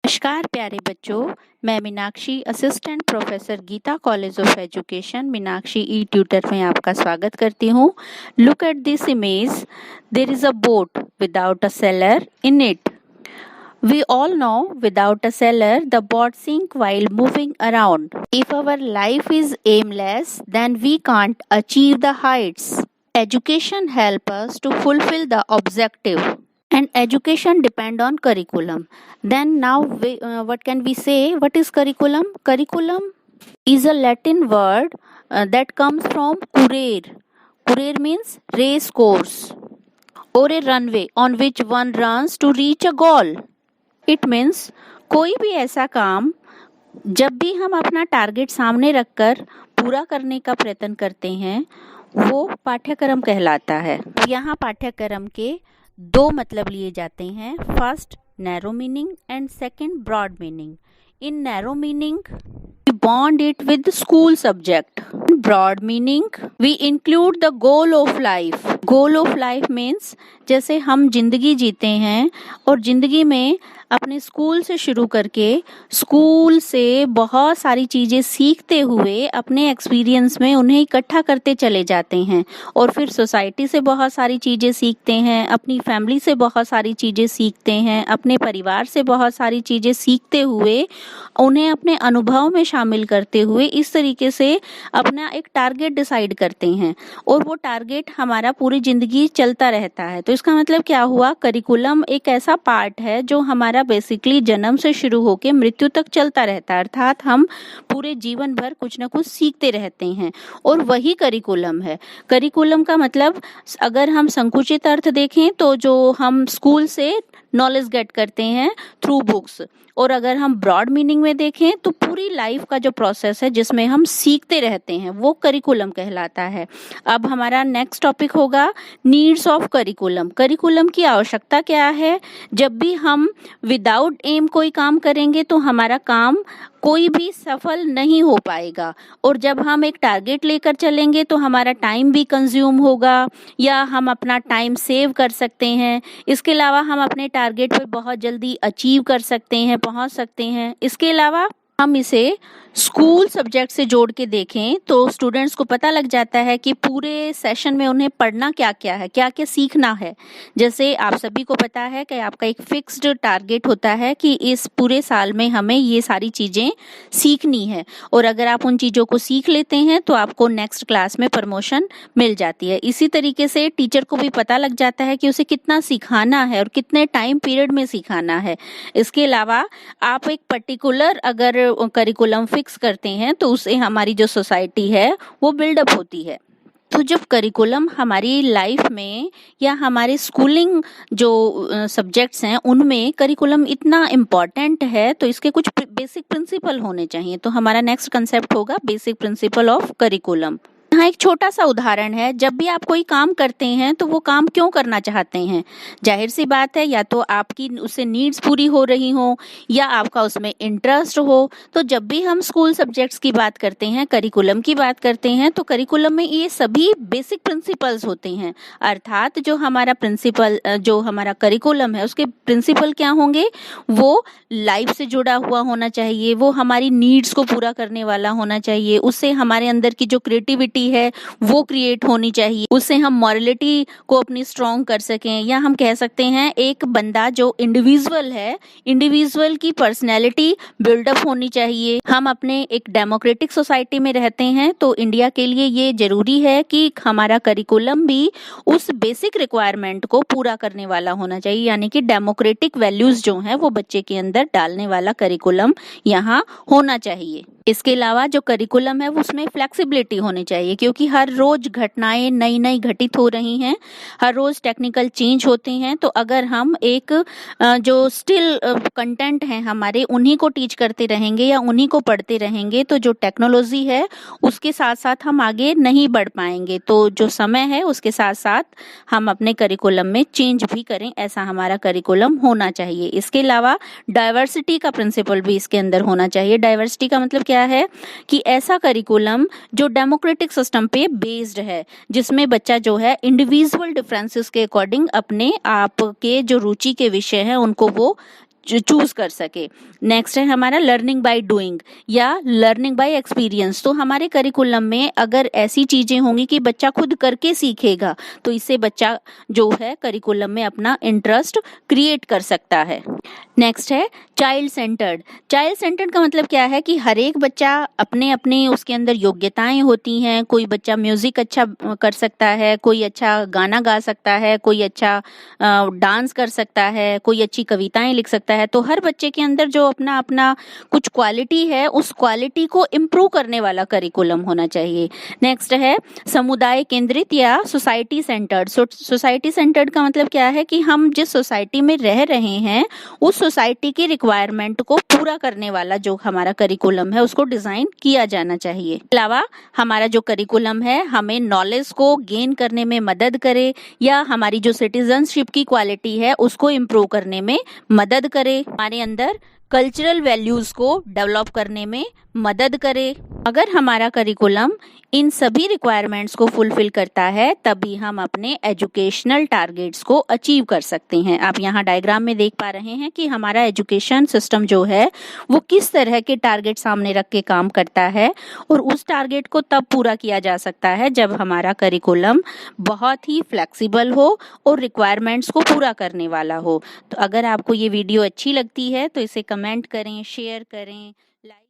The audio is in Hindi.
नमस्कार प्यारे बच्चों, मैं Meenakshi assistant professor Geeta college of education Meenakshi e tutor में आपका स्वागत करती हूँ। Look at this image, there is a boat without a sailor in it. We all know without a sailor the boat sink while moving around. If our life is aimless, then we can't achieve the heights. Education helps us to fulfill the objective. And education depend on curriculum. Then now what can we say? What is curriculum? Curriculum is a Latin word that comes from currere. Currere means race course or a runway on which one runs to reach a goal. It means कोई भी ऐसा काम जब भी हम अपना टारगेट सामने रखकर पूरा करने का प्रयत्न करते हैं वो पाठ्यक्रम कहलाता है। यहाँ पाठ्यक्रम के दो मतलब लिए जाते हैं, first narrow meaning and second broad meaning. In narrow meaning we bond it with school subject. In broad meaning we include the goal of life. Goal of life means जैसे हम जिंदगी जीते हैं और जिंदगी में अपने स्कूल से शुरू करके स्कूल से बहुत सारी चीजें सीखते हुए अपने एक्सपीरियंस में उन्हें इकट्ठा करते चले जाते हैं और फिर सोसाइटी से बहुत सारी चीजें सीखते हैं, अपनी फैमिली से बहुत सारी चीजें सीखते हैं, अपने परिवार से बहुत सारी चीजें सीखते हुए उन्हें अपने अनुभव में शामिल करते हुए इस तरीके से अपना एक टारगेट डिसाइड करते हैं और वो टारगेट हमारा पूरी जिंदगी चलता रहता है। तो इसका मतलब क्या हुआ, करिकुलम एक ऐसा पार्ट है जो हमारा बेसिकली जन्म से शुरू होकर मृत्यु तक चलता रहता है, अर्थात हम पूरे जीवन भर कुछ ना कुछ सीखते रहते हैं और वही करिकुलम है। करिकुलम का मतलब अगर हम संकुचित अर्थ देखें तो जो हम स्कूल से नॉलेज गेट करते हैं थ्रू बुक्स, और अगर हम ब्रॉड मीनिंग में देखें तो पूरी लाइफ का जो प्रोसेस है जिसमें हम सीखते रहते हैं वो करिकुलम कहलाता है। अब हमारा नेक्स्ट टॉपिक होगा नीड्स ऑफ करिकुलम। करिकुलम की आवश्यकता क्या है? जब भी हम विदाउट एम कोई काम करेंगे तो हमारा काम कोई भी सफल नहीं हो पाएगा, और जब हम एक टारगेट लेकर चलेंगे तो हमारा टाइम भी कंज्यूम होगा या हम अपना टाइम सेव कर सकते हैं। इसके अलावा हम अपने टारगेट पे बहुत जल्दी अचीव कर सकते हैं, पहुंच सकते हैं। इसके अलावा हम इसे स्कूल सब्जेक्ट से जोड़ के देखें तो स्टूडेंट्स को पता लग जाता है कि पूरे सेशन में उन्हें पढ़ना क्या क्या है, क्या क्या सीखना है। जैसे आप सभी को पता है कि आपका एक फिक्स्ड टारगेट होता है कि इस पूरे साल में हमें ये सारी चीज़ें सीखनी है, और अगर आप उन चीज़ों को सीख लेते हैं तो आपको नेक्स्ट क्लास में प्रमोशन मिल जाती है। इसी तरीके से टीचर को भी पता लग जाता है कि उसे कितना सिखाना है और कितने टाइम पीरियड में सिखाना है। इसके अलावा आप एक पर्टिकुलर अगर करिकुलम फिक्स करते हैं तो उससे हमारी जो सोसाइटी है वो बिल्डअप होती है। तो जब करिकुलम हमारी लाइफ में या हमारे स्कूलिंग जो सब्जेक्ट्स हैं उनमें करिकुलम इतना इम्पॉर्टेंट है तो इसके कुछ बेसिक प्रिंसिपल होने चाहिए। तो हमारा नेक्स्ट कंसेप्ट होगा बेसिक प्रिंसिपल ऑफ करिकुलम। यहाँ एक छोटा सा उदाहरण है, जब भी आप कोई काम करते हैं तो वो काम क्यों करना चाहते हैं? जाहिर सी बात है, या तो आपकी उससे नीड्स पूरी हो रही हो या आपका उसमें इंटरेस्ट हो। तो जब भी हम स्कूल सब्जेक्ट्स की बात करते हैं, करिकुलम की बात करते हैं, तो करिकुलम में ये सभी बेसिक प्रिंसिपल्स होते हैं। अर्थात जो हमारा प्रिंसिपल जो हमारा करिकुलम है उसके प्रिंसिपल क्या होंगे? वो लाइफ से जुड़ा हुआ होना चाहिए, वो हमारी नीड्स को पूरा करने वाला होना चाहिए, उससे हमारे अंदर की जो क्रिएटिविटी है वो क्रिएट होनी चाहिए, उससे हम मॉरलिटी को अपनी स्ट्रॉन्ग कर सकें, या हम कह सकते हैं एक बंदा जो इंडिविजुअल है, इंडिविजुअल की पर्सनैलिटी बिल्डअप होनी चाहिए। हम अपने एक डेमोक्रेटिक सोसाइटी में रहते हैं तो इंडिया के लिए ये जरूरी है कि हमारा करिकुलम भी उस बेसिक रिक्वायरमेंट को पूरा करने वाला होना चाहिए, यानी कि डेमोक्रेटिक वैल्यूज जो हैं वो बच्चे के अंदर डालने वाला करिकुलम यहाँ होना चाहिए। इसके अलावा जो करिकुलम है उसमें फ्लेक्सिबिलिटी होनी चाहिए, क्योंकि हर रोज घटनाएं नई नई घटित हो रही हैं, हर रोज टेक्निकल चेंज होते हैं। तो अगर हम एक जो स्टिल कंटेंट हैं हमारे उन्हीं को टीच करते रहेंगे या उन्हीं को पढ़ते रहेंगे तो जो टेक्नोलॉजी है उसके साथ साथ हम आगे नहीं बढ़ पाएंगे। तो जो समय है उसके साथ साथ हम अपने करिकुलम में चेंज भी करें, ऐसा हमारा करिकुलम होना चाहिए। इसके अलावा डाइवर्सिटी का प्रिंसिपल भी इसके अंदर होना चाहिए। डाइवर्सिटी का मतलब क्या है कि ऐसा करिकुलम जो डेमोक्रेटिक सिस्टम पे बेस्ड है, जिसमें बच्चा जो है इंडिविजुअल डिफरेंसेस के अकॉर्डिंग अपने आप के जो रुचि के विषय हैं उनको वो चूज कर सके। नेक्स्ट है हमारा लर्निंग बाय डूइंग या लर्निंग बाय एक्सपीरियंस। तो हमारे करिकुलम में अगर ऐसी चीजें होंगी कि बच्चा खुद करके सीखेगा, तो इससे बच्चा जो है करिकुलम में अपना इंटरेस्ट क्रिएट कर सकता है। नेक्स्ट है चाइल्ड सेंटर्ड। चाइल्ड सेंटर्ड का मतलब क्या है कि हर एक बच्चा अपने अपने उसके अंदर योग्यताएं होती हैं। कोई बच्चा म्यूजिक अच्छा कर सकता है, कोई अच्छा गाना गा सकता है, कोई अच्छा डांस कर सकता है, कोई अच्छी कविताएं लिख सकता है। तो हर बच्चे के अंदर जो अपना अपना कुछ क्वालिटी है, उस क्वालिटी को इम्प्रूव करने वाला करिकुलम होना चाहिए। नेक्स्ट है समुदाय केंद्रित या सोसाइटी सेंटर्ड। सोसाइटी सेंटर्ड का मतलब क्या है कि हम जिस सोसाइटी में रह रहे हैं उस सोसाइटी की रिक्वायरमेंट को पूरा करने वाला जो हमारा करिकुलम है उसको डिजाइन किया जाना चाहिए। अलावा हमारा जो करिकुलम है हमें नॉलेज को गेन करने में मदद करे या हमारी जो सिटीजनशिप की क्वालिटी है उसको इम्प्रूव करने में मदद करे, हमारे अंदर कल्चरल वैल्यूज को डेवलप करने में मदद करे। अगर हमारा करिकुलम इन सभी रिक्वायरमेंट्स को फुलफिल करता है तभी हम अपने एजुकेशनल टारगेट्स को अचीव कर सकते हैं। आप यहाँ डायग्राम में देख पा रहे हैं कि हमारा एजुकेशन सिस्टम जो है वो किस तरह के टारगेट सामने रख के काम करता है, और उस टारगेट को तब पूरा किया जा सकता है जब हमारा करिकुलम बहुत ही फ्लेक्सिबल हो और रिक्वायरमेंट्स को पूरा करने वाला हो। तो अगर आपको ये वीडियो अच्छी लगती है तो इसे कमेंट करें, शेयर करें, लाइक